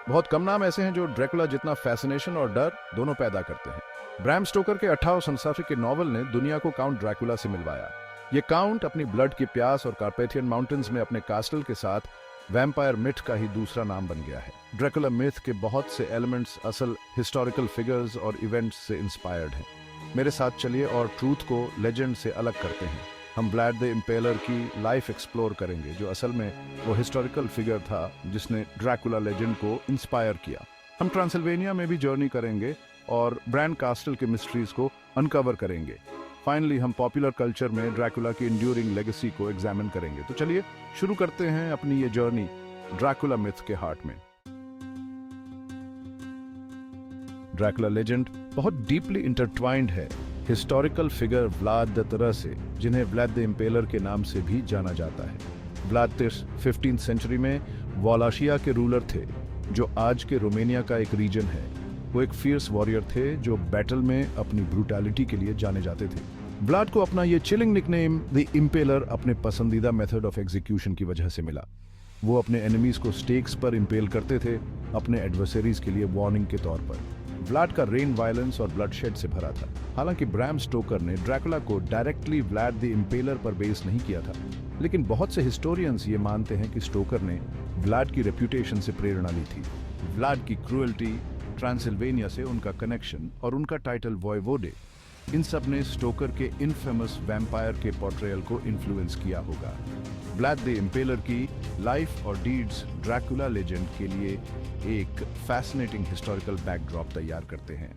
बहुत कम नाम ऐसे हैं जो ड्रैकुला जितना फैसिनेशन और डर दोनों पैदा करते हैं। ब्रैम स्टोकर के 18 संसाफी के नॉवल ने दुनिया को काउंट ड्रैकुला से मिलवाया। ये काउंट अपनी ब्लड की प्यास और कार्पेथियन माउंटेन्स में अपने कास्टल के साथ वैम्पायर मिथ का ही दूसरा नाम बन गया है। ड्रैकुला मिथ के बहुत से एलिमेंट्स असल हिस्टोरिकल फिगर्स और इवेंट्स से इंस्पायर्ड हैं। मेरे साथ चलिए और ट्रूथ को लेजेंड से अलग करते हैं। हम व्लाड द इम्पेलर की लाइफ एक्सप्लोर करेंगे, जो असल में वो हिस्टोरिकल फिगर था जिसने ड्रैकुला लेजेंड को इंस्पायर किया। हम ट्रांसिल्वेनिया में भी जर्नी करेंगे और ब्रैन कास्टल के मिस्ट्रीज को अनकवर करेंगे। फाइनली हम पॉपुलर कल्चर में ड्रैकुला की इंड्यूरिंग लेगेसी को एग्जामिन करेंगे। तो चलिए शुरू करते हैं अपनी ये जर्नी ड्रैकुला मिथ के हार्ट में। ड्रैकुला लेजेंड बहुत डीपली इंटरट्वाइंड है हिस्टोरिकल फिगर व्लाद द तरह से, जिन्हें व्लाद द इम्पेलर के नाम से भी जाना जाता है। व्लाद 15th सेंचुरी में वॉलाशिया के रूलर थे, जो आज के रोमानिया का एक रीजन है। वो एक फियर्स वॉरियर थे जो बैटल में अपनी ब्रूटैलिटी के लिए जाने जाते थे। व्लाद को अपना ये चिलिंग निकनेम द इम्पेलर अपने पसंदीदा मेथड ऑफ एग्जीक्यूशन की वजह से मिला। वो अपने एनिमीज को स्टेक्स पर इम्पेल करते थे, अपने एडवर्सरीज के लिए वार्निंग के तौर पर। व्लाड का रेन वायलेंस और ब्लडशेड से भरा था। हालांकि ब्रैम स्टोकर ने ड्रैकुला को डायरेक्टली व्लाड द इम्पेलर पर बेस नहीं किया था, लेकिन बहुत से हिस्टोरियंस ये मानते हैं कि स्टोकर ने व्लाड की रेप्यूटेशन से प्रेरणा ली थी। व्लाड की क्रूएल्टी, ट्रांसिल्वेनिया से उनका कनेक्शन और उनका टाइटल वॉयवोडे, इन सब ने स्टोकर के इनफेमस वैम्पायर के पोर्ट्रेयल को इन्फ्लुएंस किया होगा। व्लाद द इम्पेलर की लाइफ और डीड्स ड्रैकुला लेजेंड के लिए एक फैसिनेटिंग हिस्टोरिकल बैकड्रॉप तैयार करते हैं।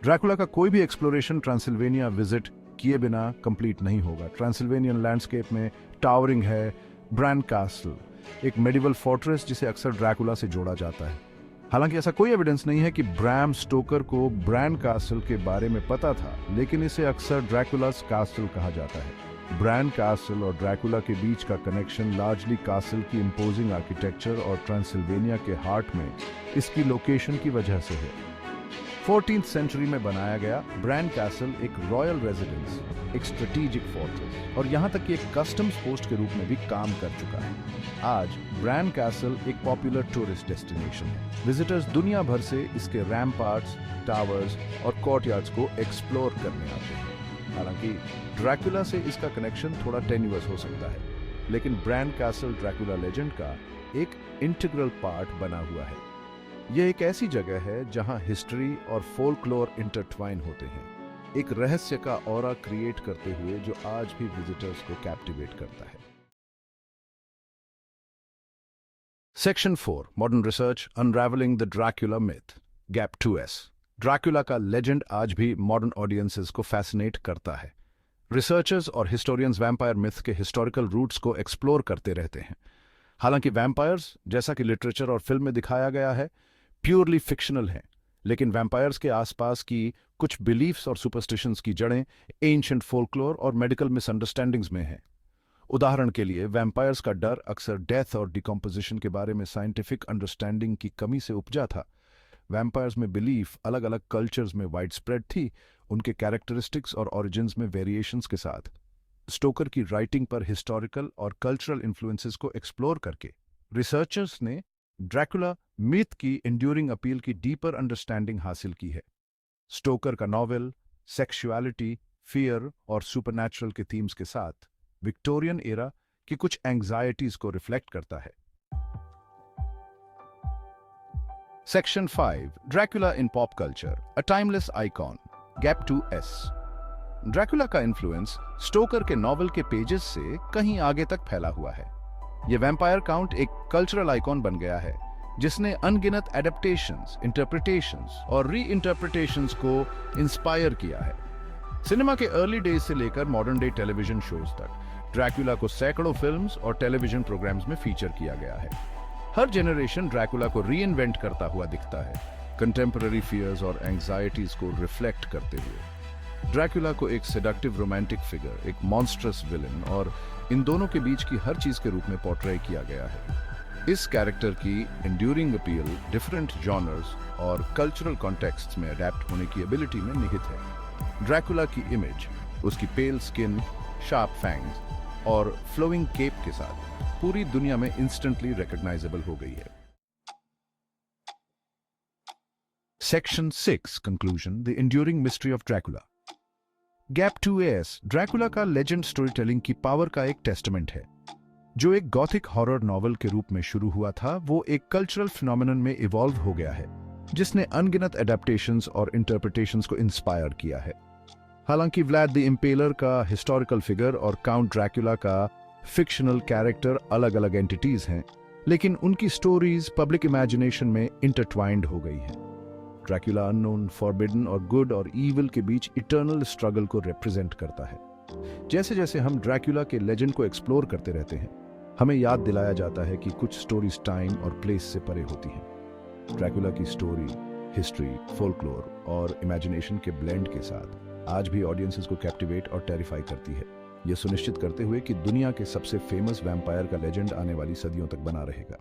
ड्रैकुला का कोई भी एक्सप्लोरेशन ट्रांसिल्वेनिया विजिट किए बिना कंप्लीट नहीं होगा। ट्रांसिल्वेनियन लैंडस्केप में टावरिंग है ब्रैन कास्टल, एक मेडिवल फोर्ट्रेस जिसे अक्सर ड्रैकुला से जोड़ा जाता है। हालांकि ऐसा कोई एविडेंस नहीं है कि ब्रैम स्टोकर को ब्रैन कास्टल के बारे में पता था, लेकिन इसे अक्सर ड्रैकुलास कास्टल कहा जाता है। ब्रैन कास्टल और ड्रैकुला के बीच का कनेक्शन लार्जली कास्टल की इम्पोजिंग आर्किटेक्चर और ट्रांसिल्वेनिया के हार्ट में इसकी लोकेशन की वजह से है। 14th सेंचुरी में बनाया गया ब्रैन कास्टल एक रॉयल रेजिडेंस, एक स्ट्रेटेजिक फोर्ट्रेस और यहाँ तक कि एक कस्टम्स पोस्ट के रूप में भी काम कर चुका है। आज ब्रैन कास्टल एक पॉपुलर टूरिस्ट डेस्टिनेशन है। विजिटर्स दुनिया भर से इसके रैम्पार्ट्स, टावर्स और कोर्टयार्ड्स को एक्सप्लोर करने आते हैं। हालांकि ड्रैकुला से इसका कनेक्शन थोड़ा टेन्यूअस हो सकता है, लेकिन ब्रैन कास्टल ड्रैकुला लेजेंड का एक इंटीग्रल पार्ट बना हुआ है। यह एक ऐसी जगह है जहां हिस्ट्री और फोल्कलोर इंटरट्वाइन होते हैं, एक रहस्य का ऑरा क्रिएट करते हुए जो आज भी विजिटर्स को कैप्टिवेट करता है। Section 4, modern research अनरावलिंग the Dracula myth, gap 2S। Dracula का लेजेंड आज भी मॉडर्न ऑडियंसेस को फैसिनेट करता है। रिसर्चर्स और हिस्टोरियंस वैम्पायर मिथ के हिस्टोरिकल रूट्स को एक्सप्लोर करते रहते हैं। हालांकि वैम्पायर्स, जैसा कि लिटरेचर और फिल्म में दिखाया गया है, प्योरली फिक्शनल हैं, लेकिन वैम्पायर्स के आसपास की कुछ बिलीफ्स और सुपरस्टिशंस की जड़ें एंशिएंट फोल्कलोर और मेडिकल मिसअंडरस्टैंडिंग्स में हैं। उदाहरण के लिए वैम्पायर्स का डर अक्सर डेथ और डिकम्पोजिशन के बारे में साइंटिफिक अंडरस्टैंडिंग की कमी से उपजा था। वैम्पायर्स में बिलीफ अलग अलग कल्चर्स में वाइड स्प्रेड थी, उनके कैरेक्टरिस्टिक्स और ओरिजिन्स में वेरिएशंस के साथ। स्टोकर की राइटिंग पर हिस्टोरिकल और कल्चरल इन्फ्लुएंसेस को एक्सप्लोर करके रिसर्चर्स ने ड्रैकुला मिथ की एंड्यूरिंग अपील की डीपर अंडरस्टैंडिंग हासिल की है। स्टोकर का नॉवेल सेक्सुअलिटी, फियर और सुपरनैचुरल के थीम्स के साथ विक्टोरियन एरा की कुछ एंग्जाइटीज को रिफ्लेक्ट करता है। Section 5, Dracula in pop culture, a timeless icon, gap 2S। Dracula का इन्फ्लुएंस स्टोकर के नॉवेल के पेजेस से कहीं आगे तक फैला हुआ है। यह वैम्पायर काउंट एक कल्चरल आइकॉन बन गया है, जिसने अनगिनत एडेप्टेशंस, इंटरप्रिटेशंस और री इंटरप्रिटेशंस को इंस्पायर किया है। सिनेमा के अर्ली डेज से लेकर मॉडर्न डे टेलीविजन शोज तक ड्रैकुला को सैकड़ों फिल्म्स और टेलीविजन प्रोग्राम्स में फीचर किया गया है। हर जेनरेशन ड्रैकुला को री इन्वेंट करता हुआ दिखता है, कंटेम्पररी फियर्स और एंग्जाइटीज को रिफ्लेक्ट करते हुए। ड्रैकुला को एक सेडक्टिव रोमांटिक फिगर, एक मॉन्स्ट्रस विलन और इन दोनों के बीच की हर चीज के रूप में पोर्ट्रे किया गया है। इस कैरेक्टर की एंड्यूरिंग अपील डिफरेंट जॉनर्स और कल्चरल कॉन्टेक्स्ट्स में अडेप्ट होने की एबिलिटी में निहित है। ड्रैकुला की इमेज उसकी पेल स्किन, शार्प फैंग्स और फ्लोइंग केप के साथ पूरी दुनिया में इंस्टेंटली रिकॉग्नाइजेबल हो गई है। Section 6 conclusion, the enduring mystery of Dracula. Gap 2AS Dracula का लेजेंड स्टोरी टेलिंग की पावर का एक टेस्टामेंट है। जो एक गॉथिक हॉरर नॉवल के रूप में शुरू हुआ था, वो एक कल्चरल फिनोमेनन में इवॉल्व हो गया है, जिसने अनगिनत एडेप्टेशंस और इंटरप्रिटेशंस को इंस्पायर किया है। हालांकि व्लाद द इम्पेलर का हिस्टोरिकल फिगर और काउंट ड्रैकुला का फिक्शनल कैरेक्टर अलग अलग एंटिटीज हैं, लेकिन उनकी स्टोरीज पब्लिक इमेजिनेशन में इंटरट्वाइंड हो गई हैं। ड्रैकुला अननोन, फॉरबिडन और गुड और ईविल के बीच इटर्नल स्ट्रगल को रिप्रेजेंट करता है। जैसे जैसे हम ड्रैकुला के लेजेंड को एक्सप्लोर करते रहते हैं, हमें याद दिलाया जाता है कि कुछ स्टोरीज टाइम और प्लेस से परे होती हैं। ड्रैकुला की स्टोरी, हिस्ट्री, फोल्कलोर और इमेजिनेशन के ब्लेंड के साथ आज भी ऑडियंसेस को कैप्टिवेट और टेरिफाई करती है, यह सुनिश्चित करते हुए कि दुनिया के सबसे फेमस वैम्पायर का लेजेंड आने वाली सदियों तक बना रहेगा।